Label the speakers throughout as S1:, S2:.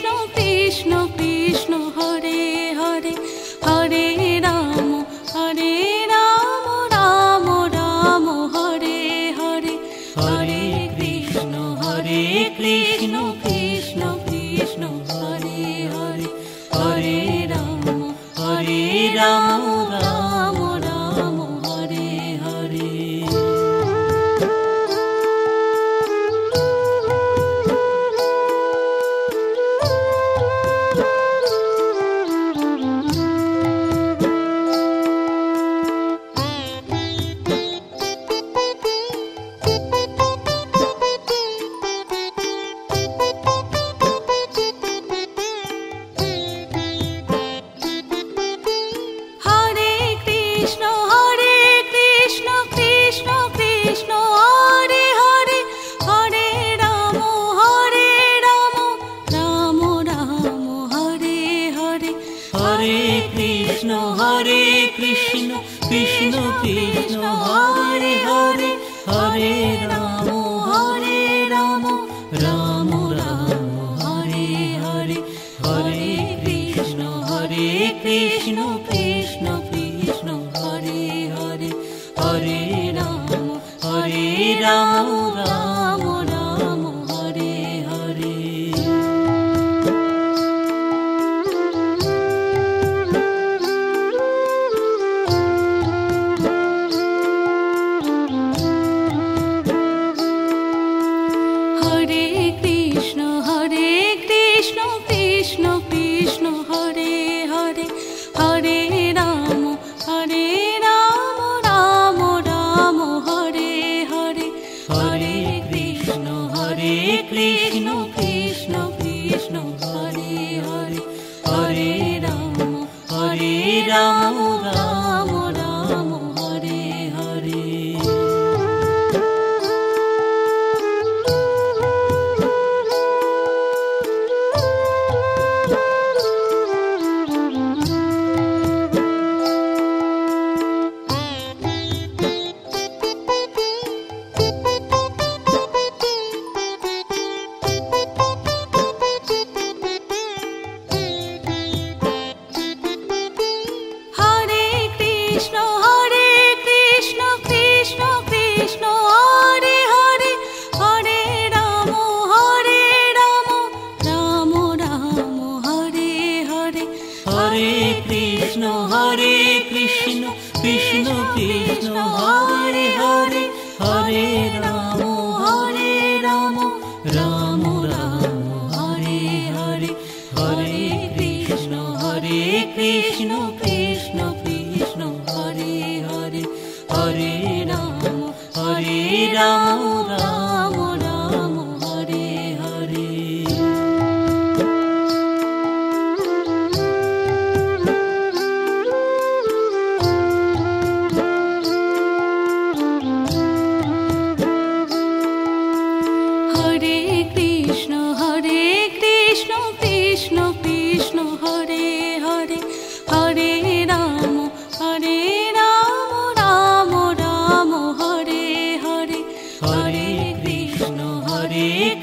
S1: Krishna Krishna Hare Hare Hare Ram Ram Ram Hare Hare Hare Krishna Krishna Krishna Hare Hare Hare Ram Ram Ram Hare Hare. Krishna Krishna Hare Hare Hare Ram Ram Ram Hare Hare Hare Krishna Krishna Krishna Hare Hare Hare Ram Ram Ram Hare Hare. Krishna Krishna Krishna Hare Hare Hare Ram Ram Ram Hare Hare. Krishna Krishna Hare Hare Hare Ram Ram Ram Hare Hare Hare Krishna Krishna Krishna Hare Hare Hare Ram Ram Ram Hare Hare.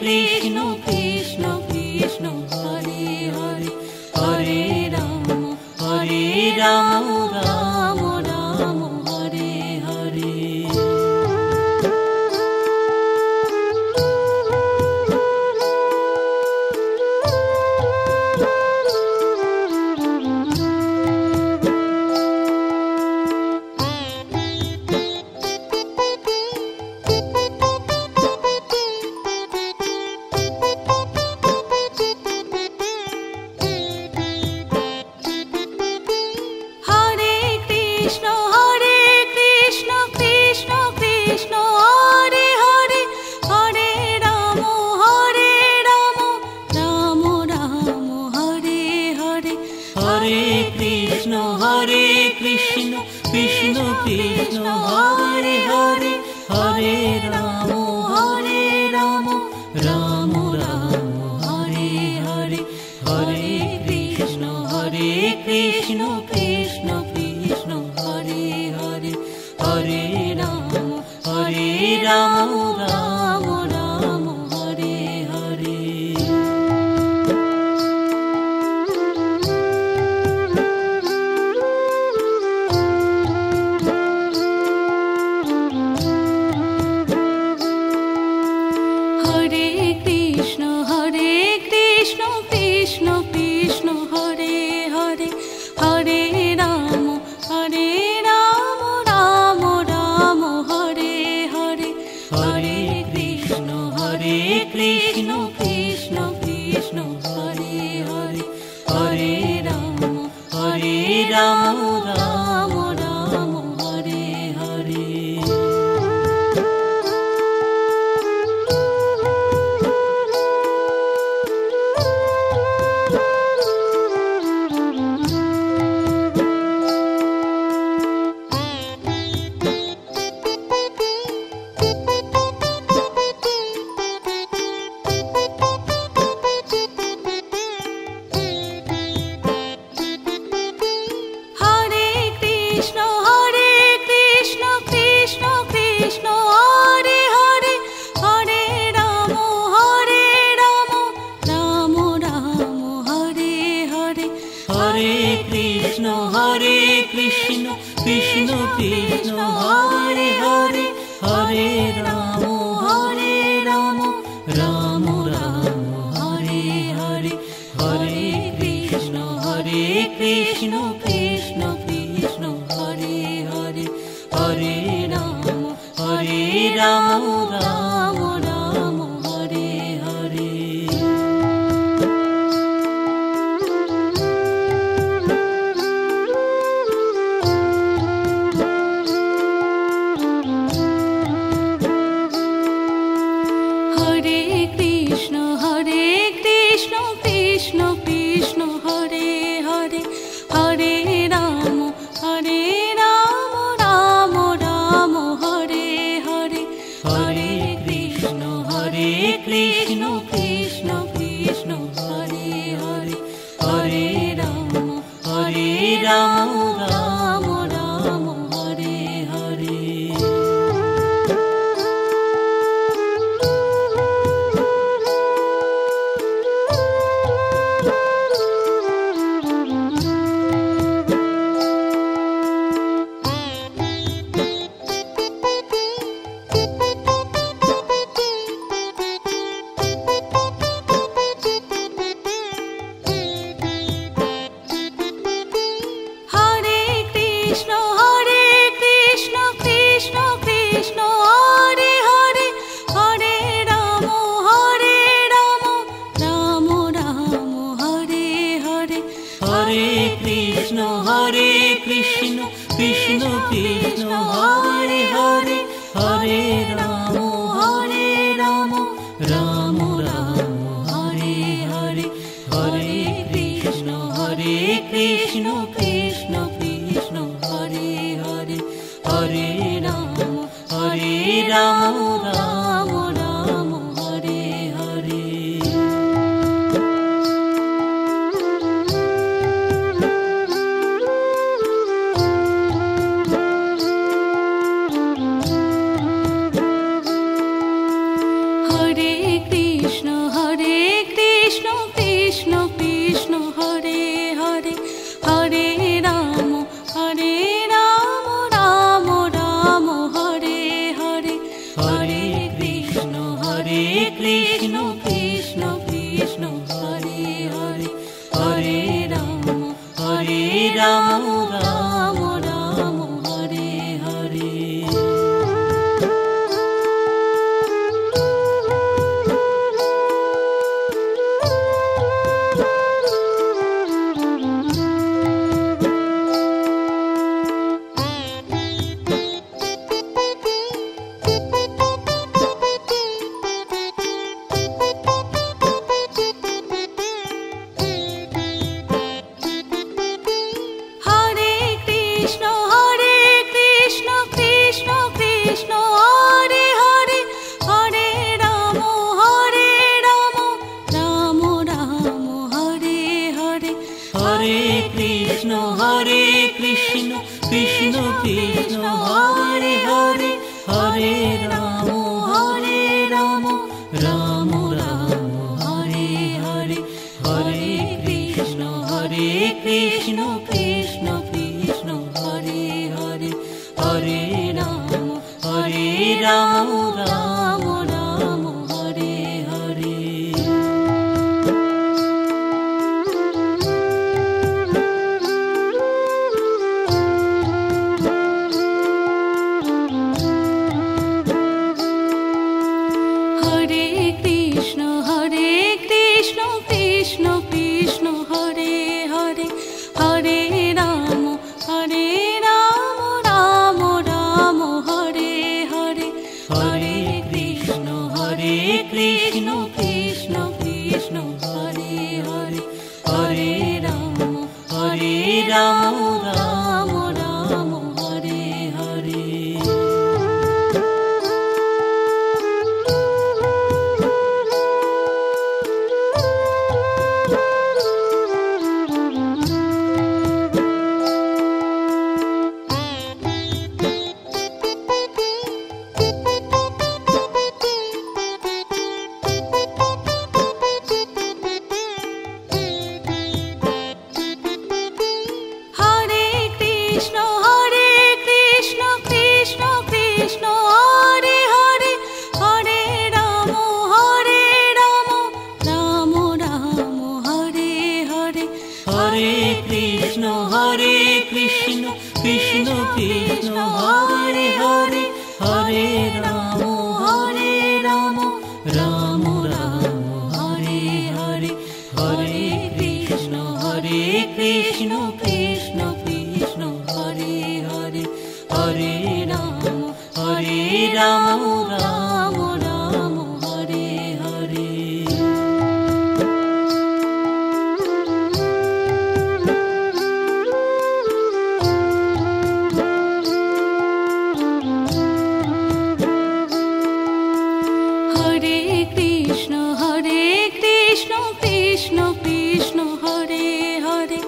S1: Krishna Krishna Krishna Hare Hare Hare Ram Ram Ram Hare Hare. Krishna Krishna Krishna Hare Hare Hare Ram Ram Ram Hare Hare Hare Krishna Krishna Krishna Hare Hare Hare Ram Ram Ram Hare Hare. Krishna Krishna Hare Hare, Hare Ram Ram Ram Hare Hare, Hare Krishna Krishna Krishna Hare Hare, Hare Ram Ram Ram Hare Hare. Krishna Krishna Hare Hare, Hare Ram Ram Ram Hare Hare, Hare Krishna Krishna Krishna Hare Hare, Hare Ram Ram Ram Hare Hare. Krishna Krishna Hare Hare, Hare Ram Ram Ram Hare Hare, Hare Krishna Krishna Krishna Hare Hare, Hare Ram Ram Ram Hare Hare. Krishna Krishna Krishna Hare Hare, Hare Ram Ram Ram Hare Hare, Hare Krishna Krishna Krishna Hare Hare, Hare Ram Ram Ram Hare Hare. Krishna Krishna Hare Hare, Hare Ram Ram Ram Hare Hare, Hare Krishna Krishna Krishna Hare Hare, Hare Ram Ram Ram Hare Hare. Krishna Krishna Hare Hare, Hare Ram Ram Ram Hare Hare, Hare Krishna Krishna Krishna Hare Hare, Hare Ram Ram Ram Hare Hare. Krishna Krishna Hare Hare Hare Ram Ram Ram Hare Hare Hare Krishna Krishna Krishna Hare Hare Hare Ram Ram Ram Hare Hare. Krishna Krishna Hare Hare Hare Ram Ram Ram Hare Hare Hare Krishna Krishna Krishna Hare Hare Hare Ram Ram Ram Hare Hare. Krishna Krishna Hare Hare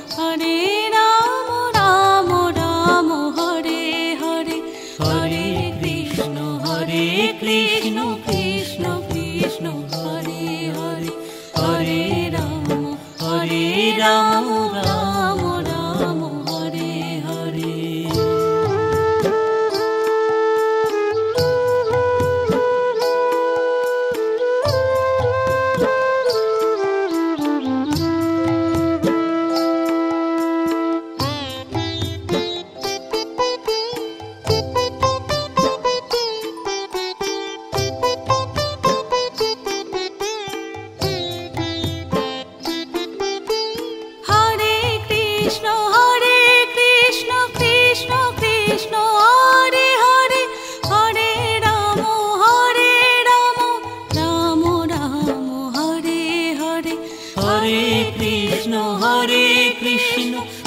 S1: Hare Ram Ram Ram Hare Hare Hare Krishna Krishna Krishna Hare Hare Hare Ram Ram Ram Hare Hare.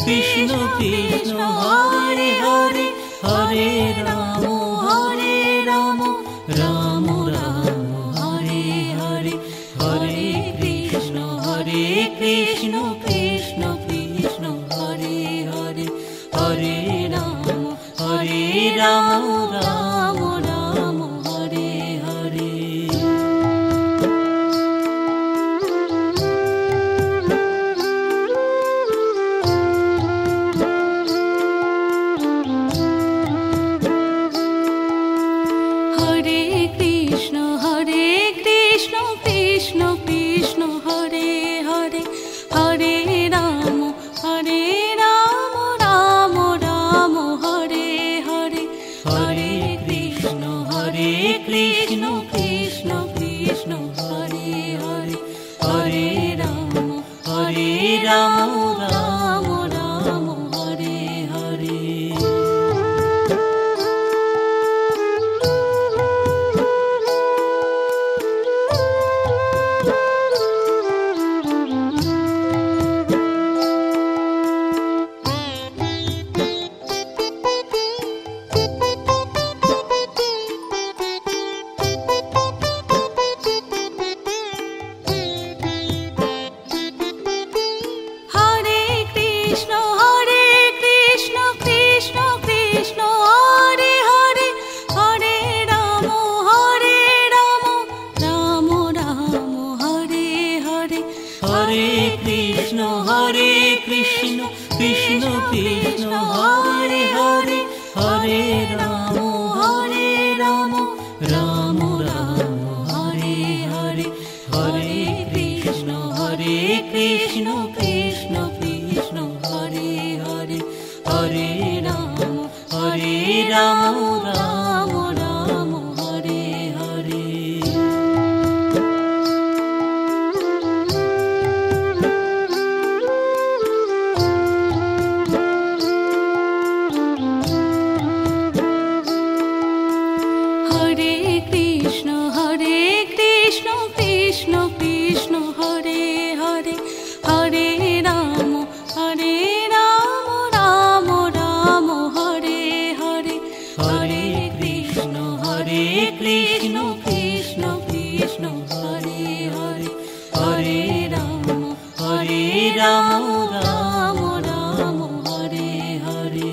S1: Krishna Krishna Hare Hare Hare Ram Ram Ram Hare Hare Hare Krishna Krishna Krishna Hare Hare Hare Ram Ram Ram Hare Hare. Krishna Krishna Hare Hare Hare Ram Ram Ram Hare Hare Hare Krishna Krishna Krishna Hare Hare Hare Ram Ram Ram Hare Hare. Krishna Krishna Hare Hare Hare Ram Ram Ram Hare Hare Hare Krishna Krishna Krishna Hare Hare Hare Ram Ram Ram Hare Hare. Ram Ram Ram Hare Hare.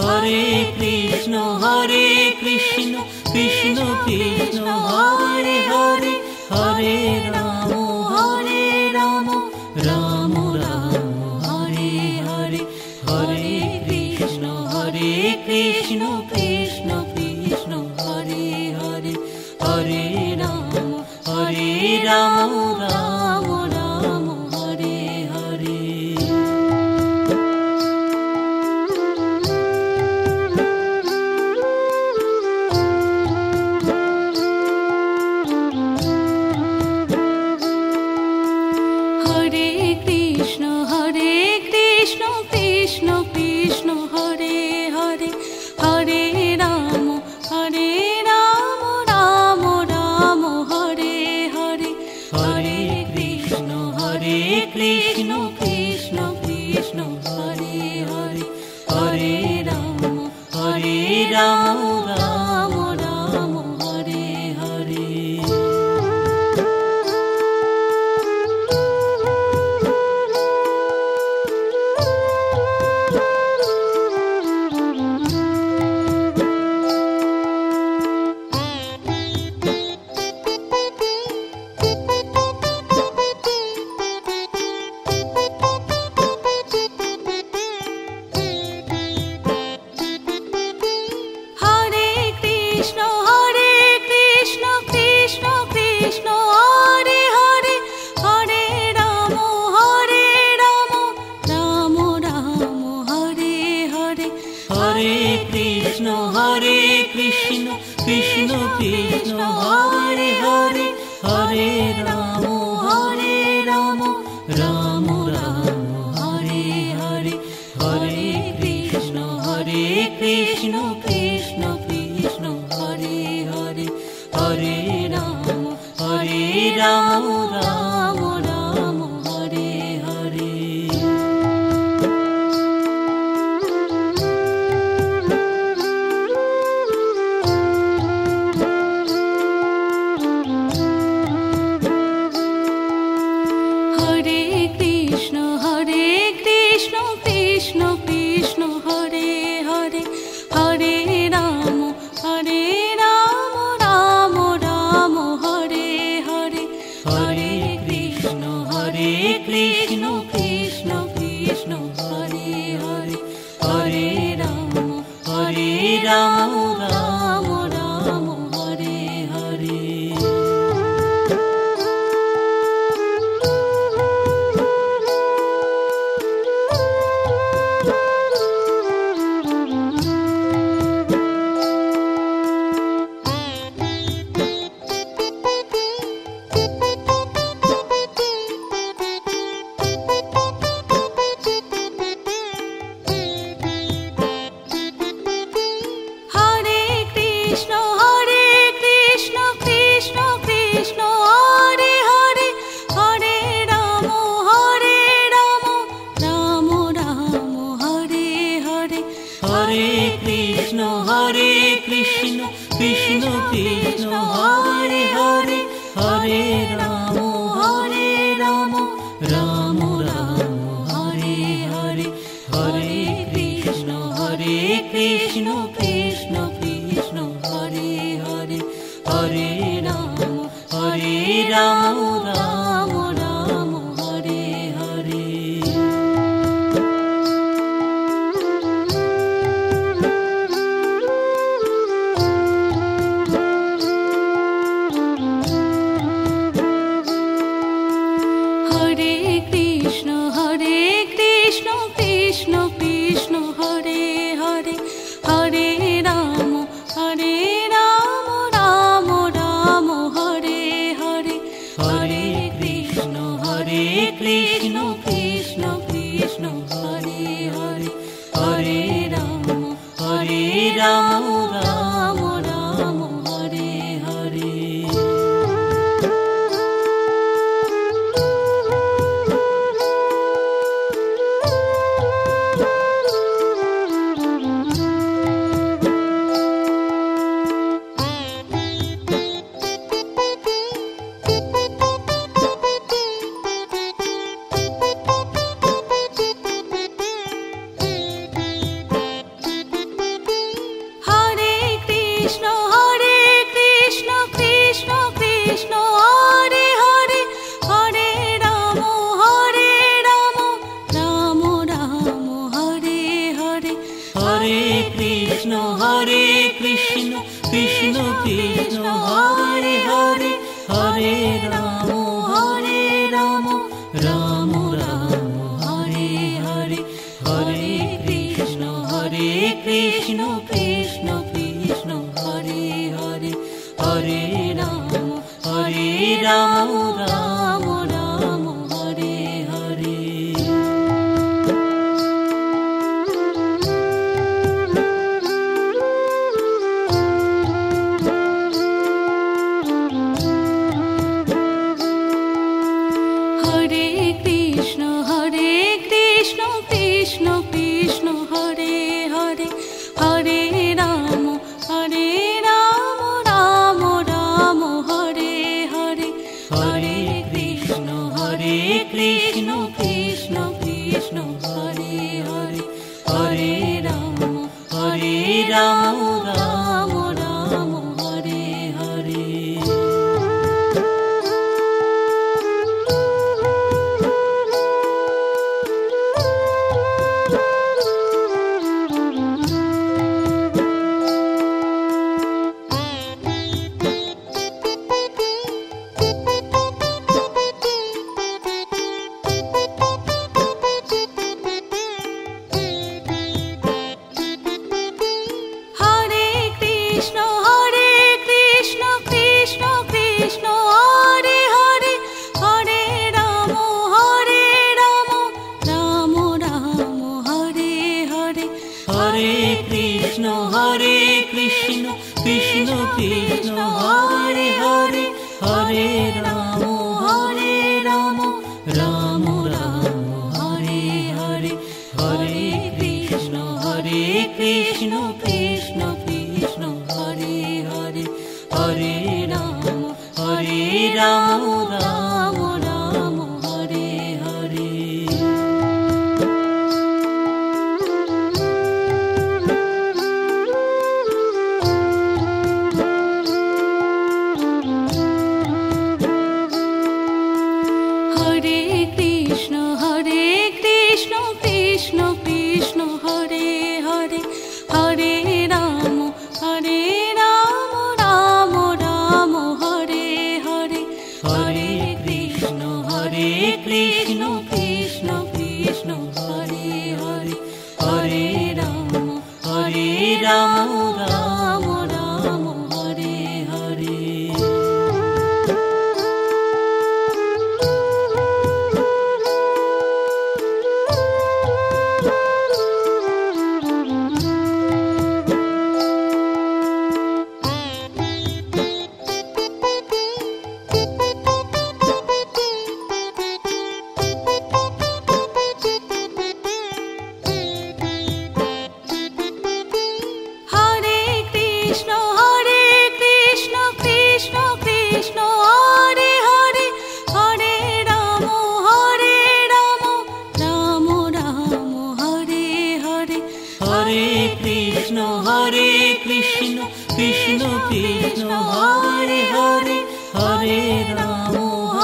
S1: Hare Krishna, Hare Krishna, Krishna Krishna, Hare Hare, Hare Rama, Hare Rama, Rama Rama, Hare Hare, Hare Krishna, Hare Krishna, Krishna Krishna, Hare Hare, Hare Rama, Hare Rama, Rama Rama, Hare Hare. Krishna Krishna Krishna Hare Hare, Hare Rama, Hare Rama, Rama Rama, Hare Hare. Hare Krishna, Hare Krishna, Krishna Krishna, Hare Hare, Hare Rama, Hare Rama, Rama Rama, Hare Hare, Hare Krishna, Hare Krishna, Krishna Krishna, Hare Hare, Hare Rama, Hare Rama, Rama Rama, Hare Hare. Krishna Krishna Krishna Hare Hare, Hare Rama, Hare Rama, Rama Rama, Hare Hare. Hare Krishna, Hare Krishna, Krishna Krishna, Hare Hare, Hare Rama, Hare Rama, Rama Rama, Hare Hare, Hare Krishna, Hare Krishna, Krishna Krishna, Hare Hare, Hare Rama, Hare Rama, Rama Rama, Hare Hare.
S2: Krishna Krishna Hare Hare, Hare
S1: Hare Krishna Krishna Krishna Hare Hare, Hare Ram Ram Ram Hare Hare, Hare Krishna Krishna Krishna Hare Hare, Hare Ram Ram Ram Hare Hare.
S2: Hare Krishna Krishna Krishna Hare Hare, Hare Ram Ram Ram Hare Hare, Hare Krishna Krishna Krishna Hare Hare, Hare Ram Ram Ram Hare Hare. Hare Krishna Krishna Krishna Hare Hare, Hare Ram Ram Ram Hare Hare,
S1: Hare Krishna Krishna Krishna Hare Hare, Hare Ram Ram Ram Hare Hare, Hare Krishna Krishna Krishna Hare Hare, Hare Ram Ram Ram Hare Hare.
S2: Hare Krishna Krishna Krishna Hare Hare, Hare Ram Ram Ram Hare Hare, Hare Krishna Krishna Krishna Hare Hare, Hare Ram Ram Ram Hare Hare. Hare Krishna Krishna Krishna Hare Hare, Hare Ram Ram Ram Hare Hare,
S1: Hare Krishna Krishna Krishna Hare Hare,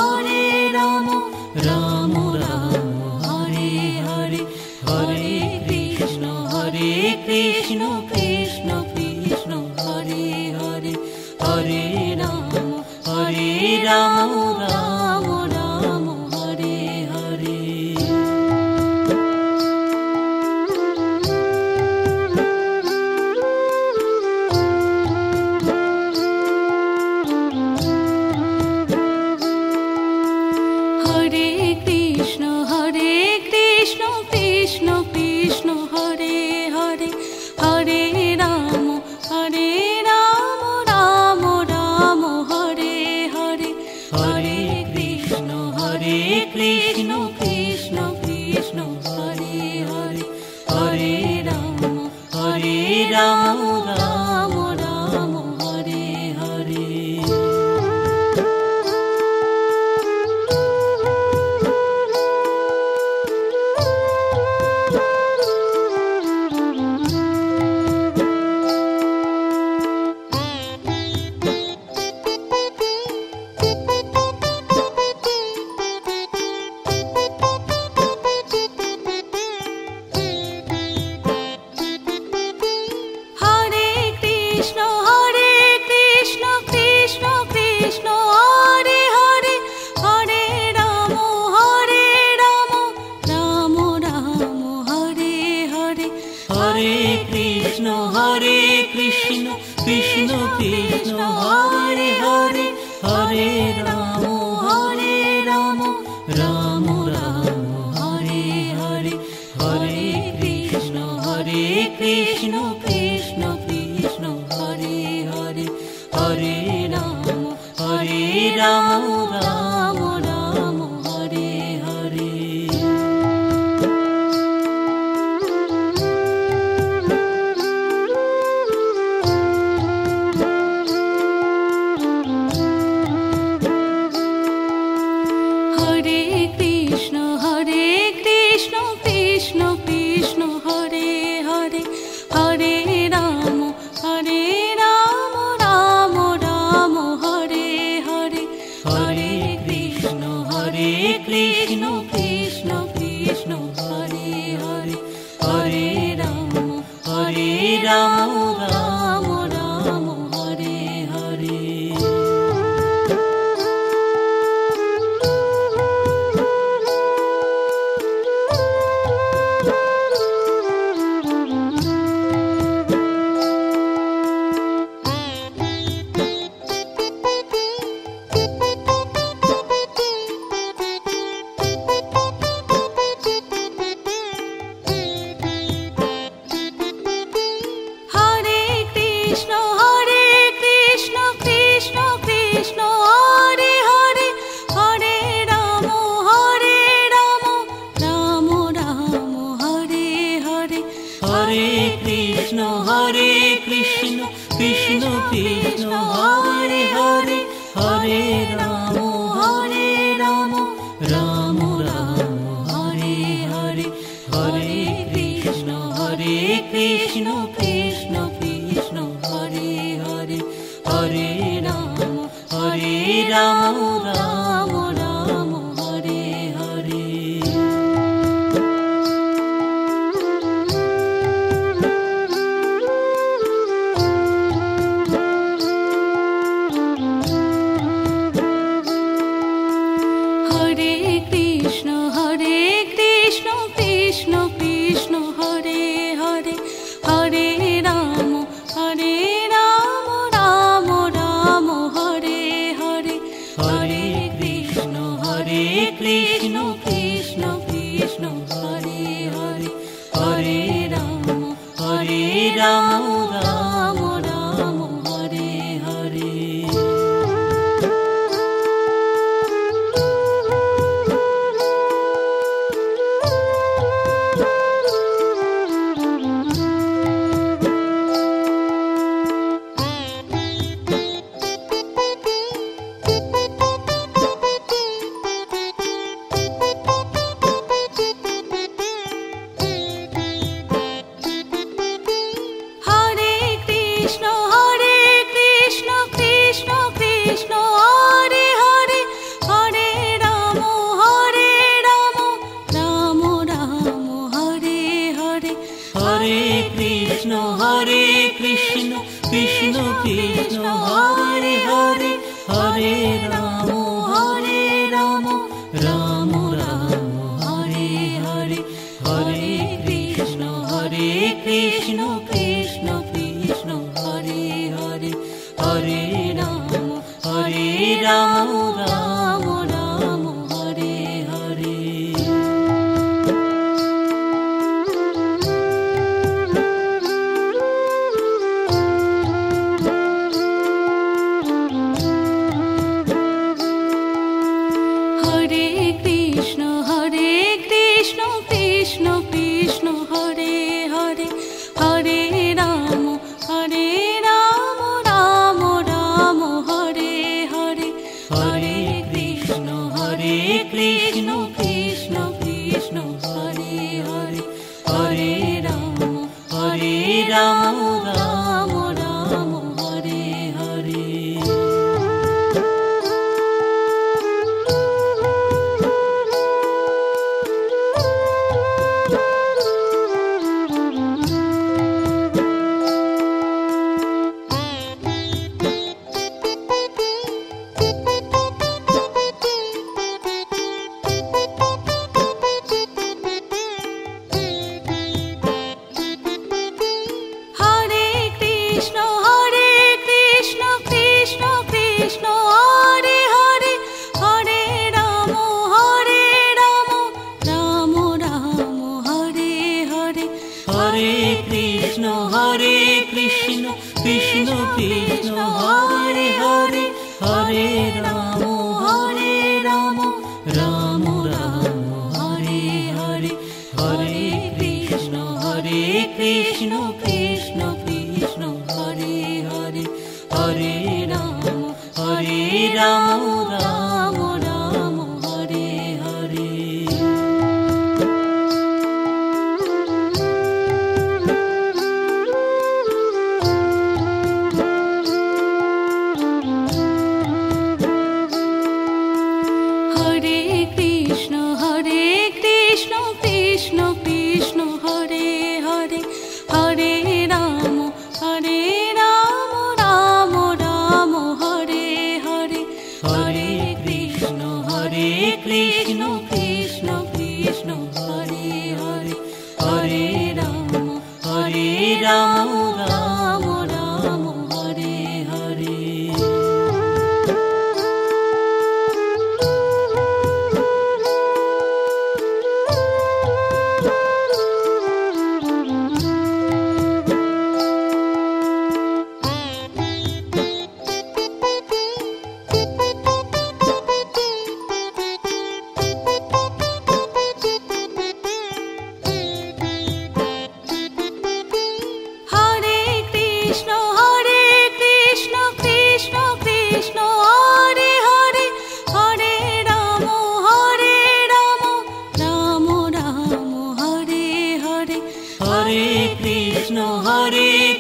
S1: Hare Ram Ram Ram Hare Hare, Hare Krishna Krishna Krishna Hare Hare, Hare Ram Ram Ram Hare Hare.
S2: Hare Krishna Krishna Krishna Hare Hare, Hare Ram Ram Ram Hare Hare, Hare Krishna Krishna Krishna Hare Hare, Hare Ram Ram Ram Hare Hare.
S1: Hare Krishna Krishna Krishna Hare Hare, Hare Ram Ram Ram Hare Hare, Hare Krishna Krishna Krishna Hare Hare, Hare Ram Ram Ram Hare Hare.
S2: Hare Krishna Krishna Krishna Hare Hare, Hare Ram Ram Ram Hare Hare,
S1: Hare Krishna Krishna Krishna Hare Hare, Hare Ram Ram Ram Hare Hare.
S2: Hare Krishna Krishna Krishna Hare Hare, Hare Ram Ram Ram Hare Hare,
S1: Hare Krishna Krishna Krishna Hare Hare, Hare Ram Ram Ram Hare Hare, Hare Krishna Krishna Krishna Hare Hare, Hare Ram Ram Ram Hare Hare.
S2: Hare Krishna Krishna Krishna Hare Hare, Hare Ram Ram Ram Hare Hare,
S1: Hare Krishna Krishna Krishna Hare Hare, Hare Ram Ram Ram Hare Hare.
S2: Hare Krishna Krishna Krishna Hare Hare, Hare Ram Ram Ram Hare Hare,
S1: Hare Krishna Krishna Krishna Hare Hare, Hare Ram Ram Ram Hare Hare, Hare Krishna Krishna Krishna Hare Hare, Hare Ram Ram Ram Hare Hare.
S2: Hare Krishna Krishna Krishna Hare Hare, Hare Ram Ram Ram Hare Hare,
S1: Hare Krishna Krishna Krishna Hare Hare, Hare Ram Ram Ram Hare Hare. Hare Krishna Krishna Krishna Hare Hare Hare Ram Ram Ram Hare Hare Hare Krishna Krishna Krishna Hare Hare Hare Ram Ram Ram Hare Hare Krishna Krishna Krishna Hare Hare Hare Ram Ram Ram Hare Hare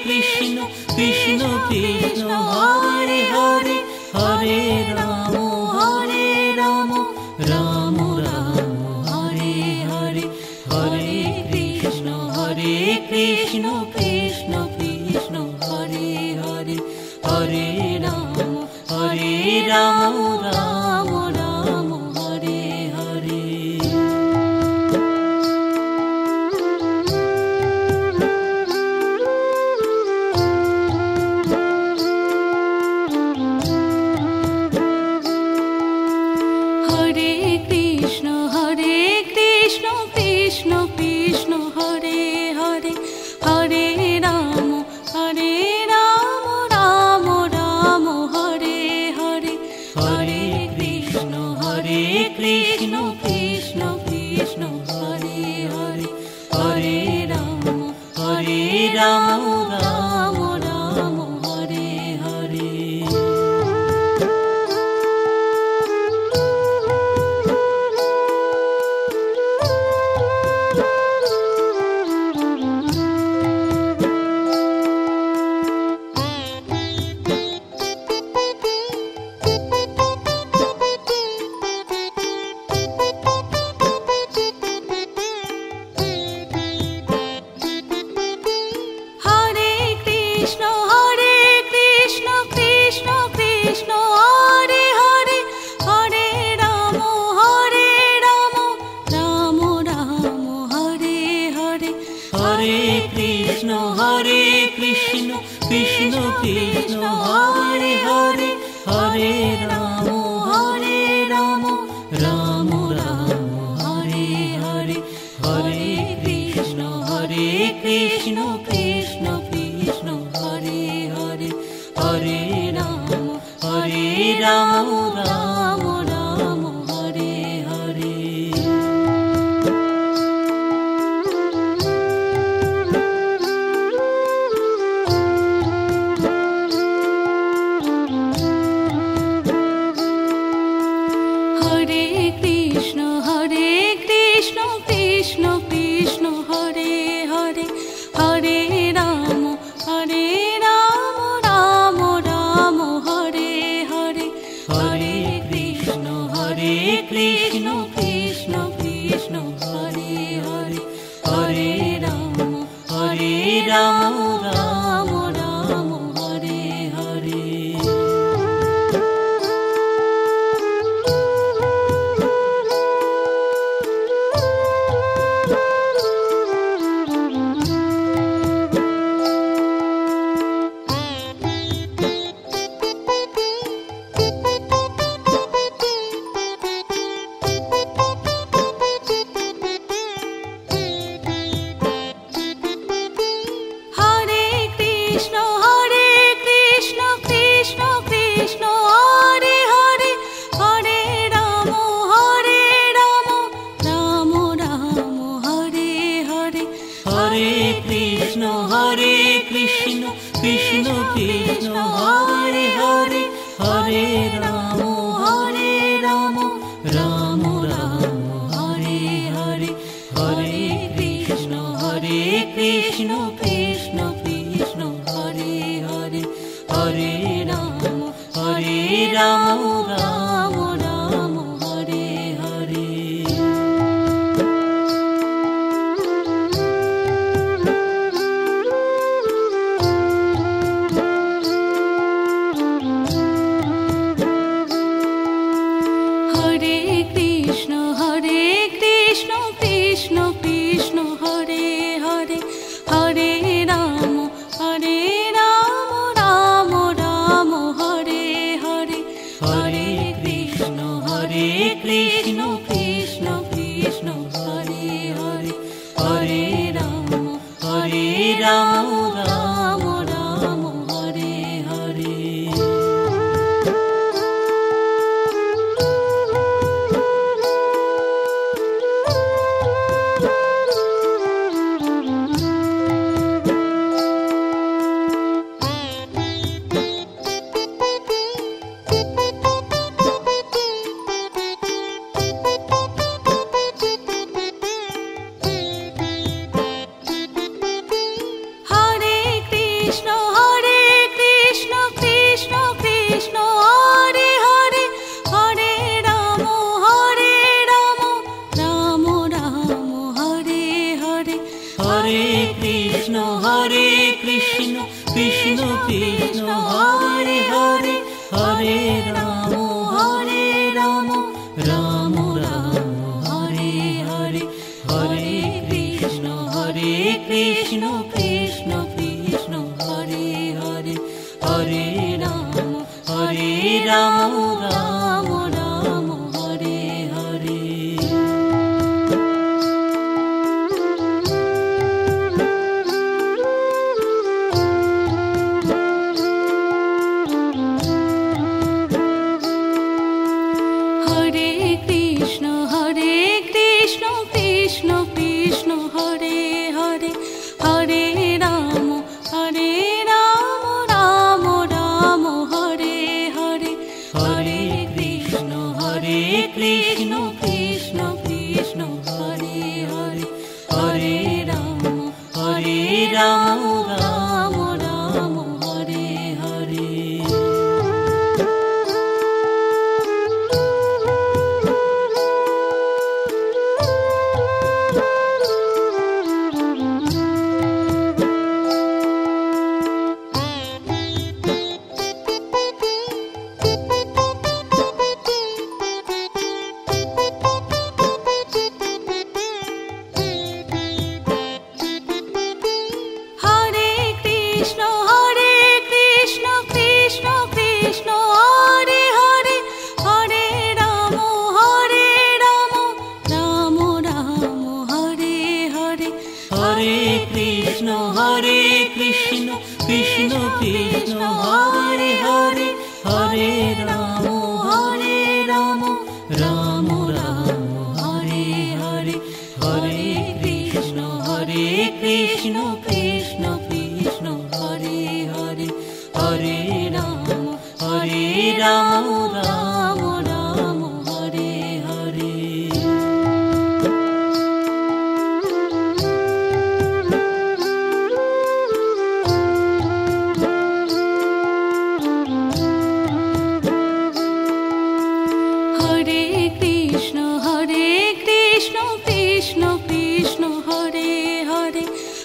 S1: Krishna Krishna Hare Hare Hare Ram Ram Ram Hare Hare Hare Krishna Krishna Krishna Hare Hare Hare Ram Ram Ram Hare Hare Krishna Krishna Krishna Hare Hare Hare Ram Ram Ram Hare Hare Krishna Krishna Krishna Hare Hare Hare Ram Ram Ram Hare Hare Hare Krishna Krishna Krishna Hare Hare Hare Ram Ram Ram Hare Hare Krishna Krishna Krishna Hare Hare Hare Ram Ram Ram Hare Hare
S2: Hare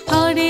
S2: Hare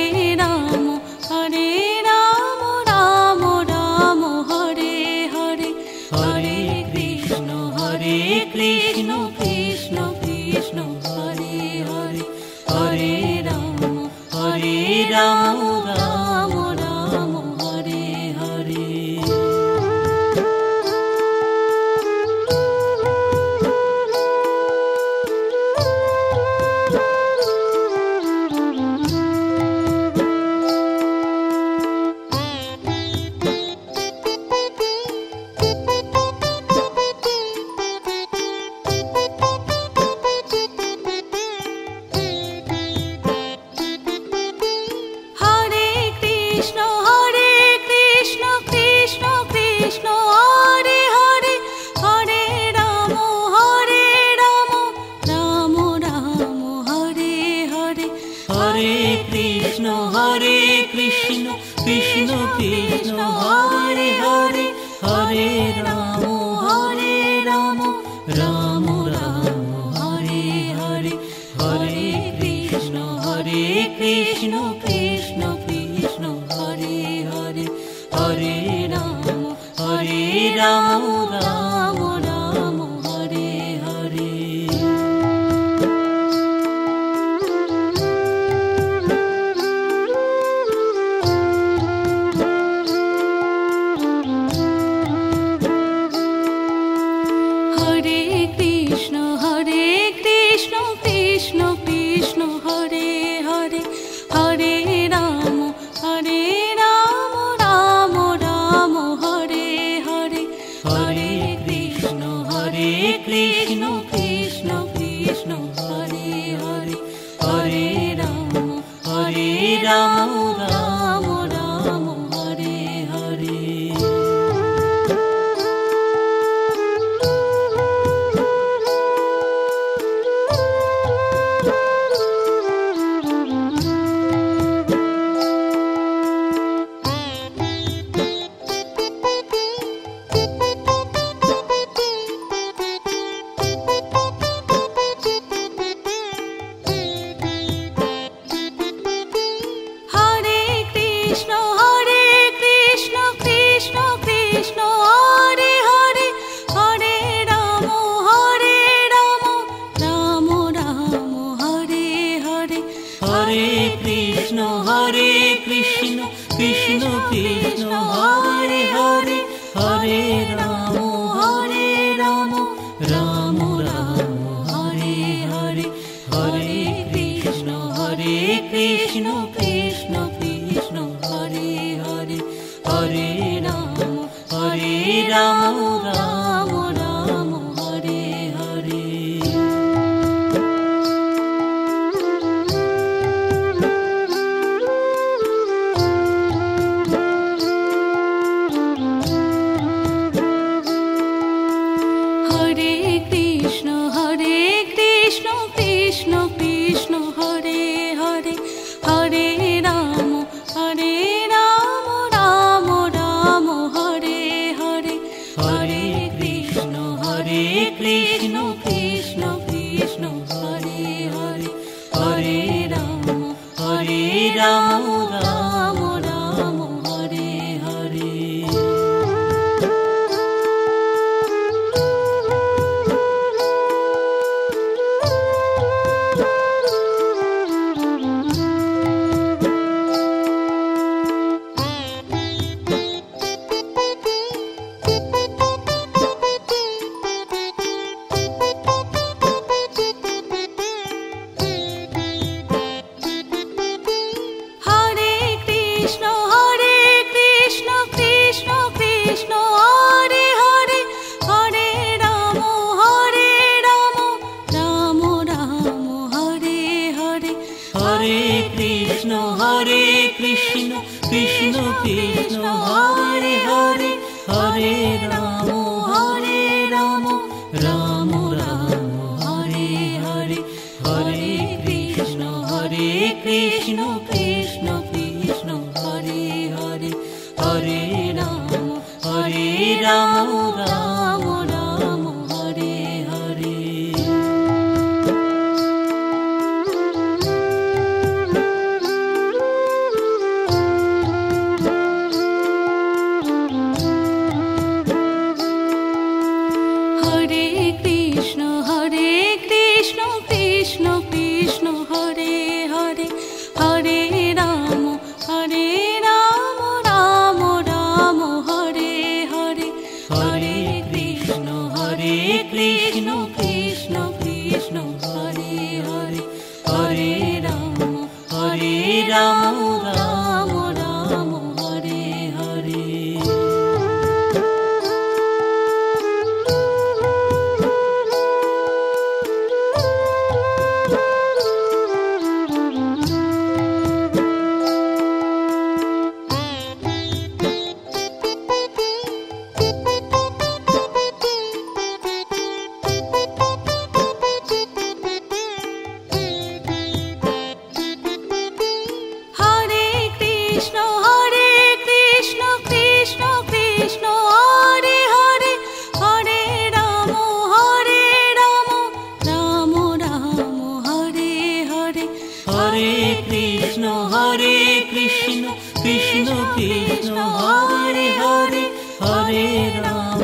S1: Krishna Krishna Hare Hare Hare Ram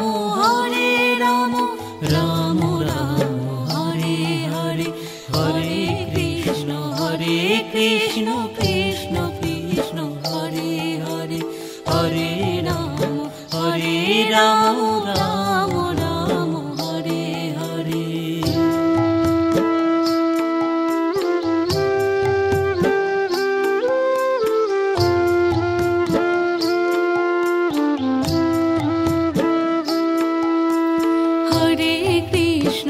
S1: Ram Ram Hare Hare Hare Krishna Krishna Krishna Hare Hare Hare Ram Ram Ram Hare Hare Krishna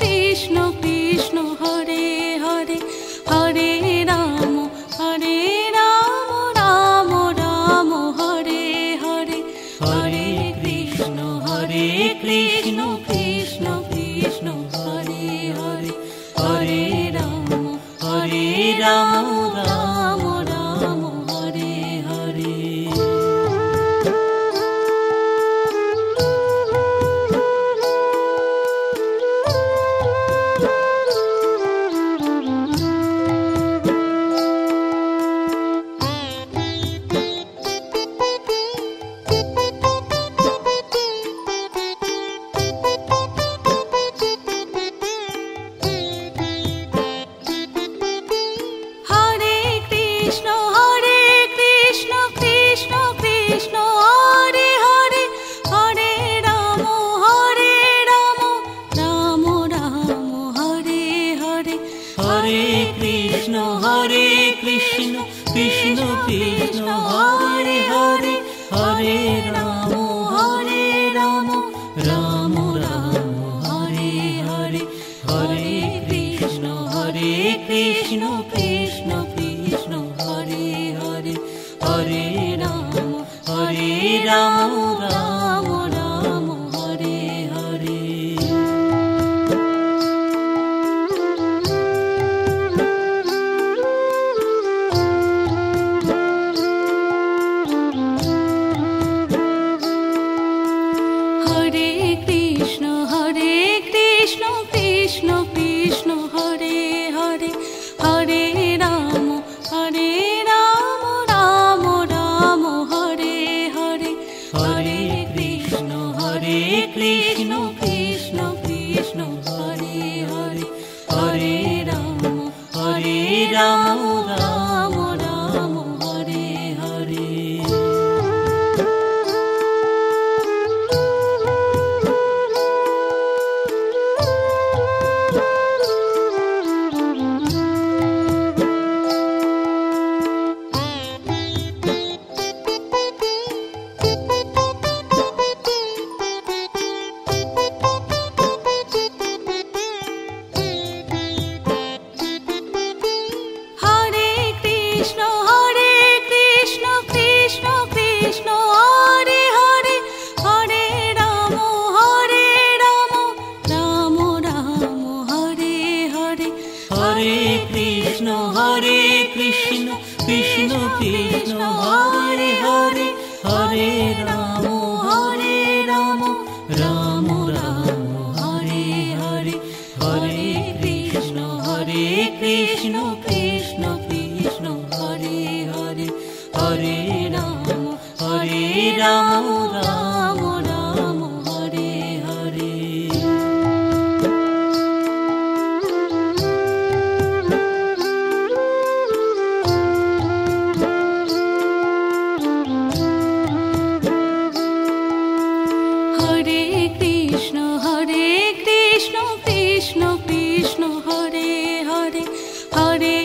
S1: Krishna Krishna Hare Hare Hare Ram Ram Ram Hare Hare Krishna Krishna Krishna Hare Hare Hare Ram Ram Ram Hare Hare Hare Krishna Krishna Krishna Hare Hare Hare Ram Ram Ram Hare Hare Krishna Krishna Krishna Hare Hare Hare Ram Ram Ram Hare Hare Krishna Krishna Krishna Hare Hare Hare Ram Ram Ram Hare Hare Hare Krishna Krishna Krishna Hare Hare Hare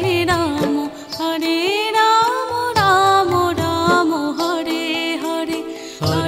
S1: Ram Ram Ram Hare Hare Hare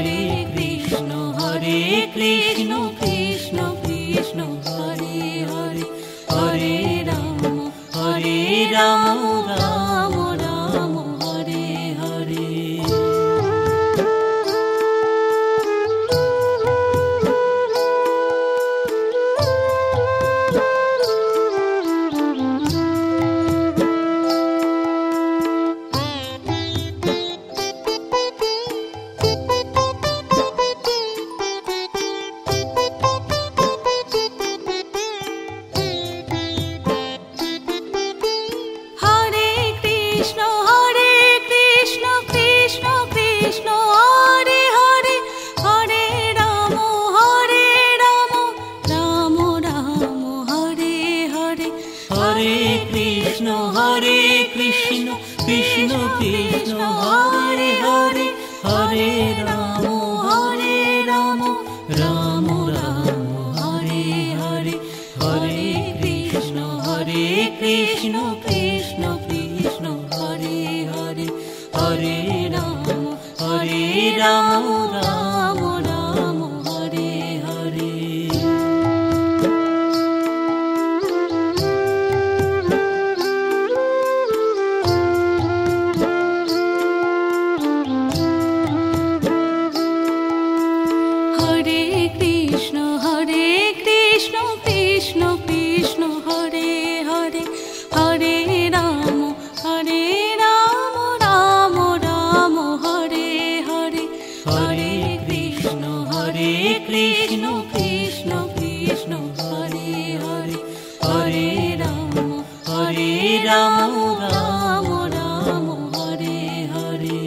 S1: Hare Ram Ram Ram Hare Hare.
S2: Hare Krishna Krishna Krishna Hare Hare, Hare Ram Ram Ram Hare Hare.
S1: Hare Krishna Krishna Krishna Hare Hare, Hare Ram Ram Ram Hare Hare.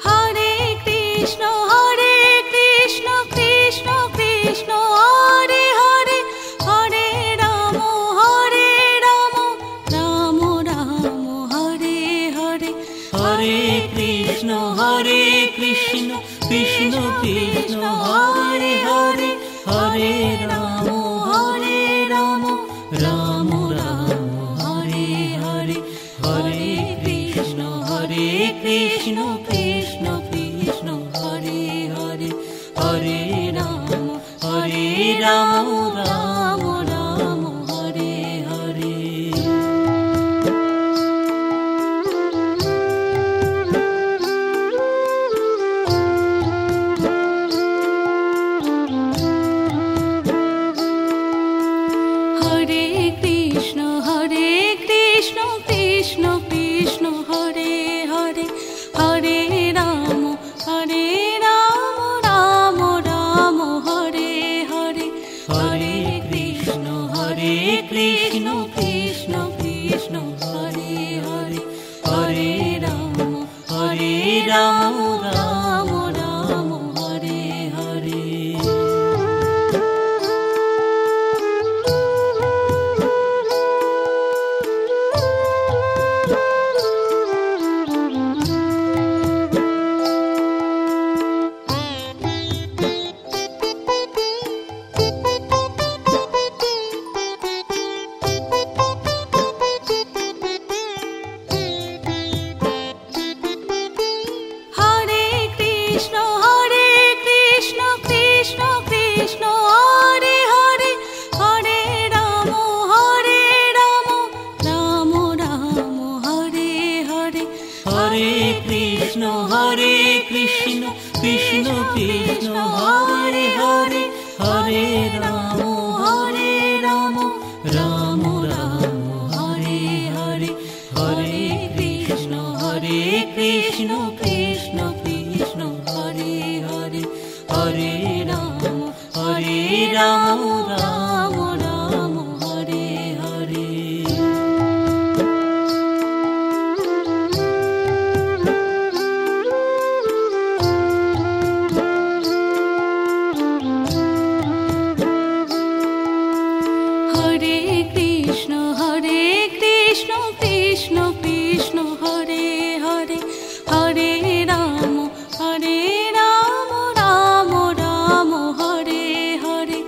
S2: Hare Krishna Krishna Krishna Hare Hare, Hare Ram Ram Ram Hare Hare.
S1: Hare Krishna Krishna Krishna Hare Hare, Hare Ram Ram Ram Hare Hare. Hare Krishna Krishna Krishna Hare Hare, Hare Ram Ram Ram Hare Hare.
S2: Hare Krishna Krishna Krishna Hare Hare, Hare Ram Ram Ram Hare Hare.
S1: Hare Krishna Krishna Krishna Hare Hare, Hare Ram Ram Ram Hare Hare.
S2: Hare Krishna Krishna Krishna Hare Hare, Hare Ram Ram Ram Hare Hare.
S1: Hare Krishna Krishna Krishna Hare Hare, Hare Ram Ram Ram Hare Hare. Hare Krishna Krishna Krishna Hare Hare, Hare Ram Ram Ram Hare Hare.
S2: Hare Krishna Krishna Krishna Hare Hare, Hare Ram Ram Ram Hare Hare.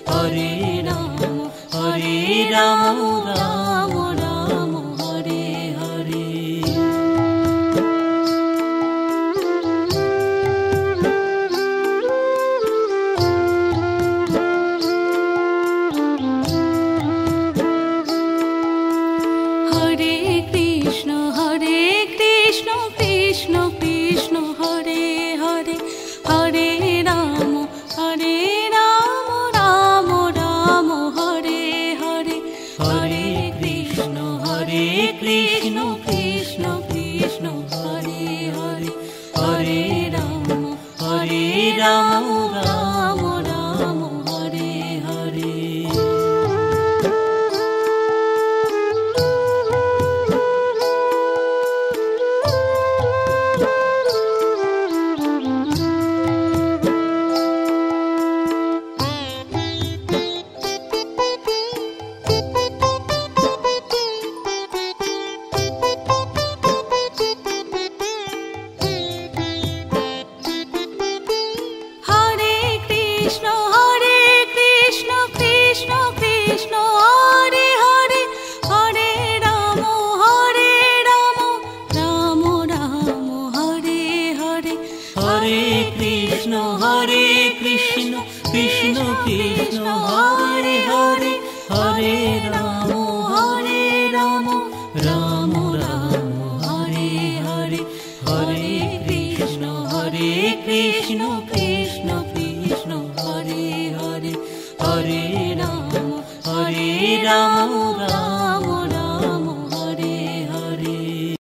S1: Hare Rama, Hare Rama, Rama Rama, Hare Hare.
S2: Krishna Krishna Hare Hare, Hare Rama, Hare Rama, Rama Rama, Hare Hare.
S1: Hare Krishna, Krishna Krishna, Hare Hare, Hare Rama, Rama Rama, Hare Hare. Krishna Krishna, Hare Hare, Hare Rama, Rama Rama, Hare Hare, Hare Krishna Krishna Krishna, Hare Hare, Hare Rama, Rama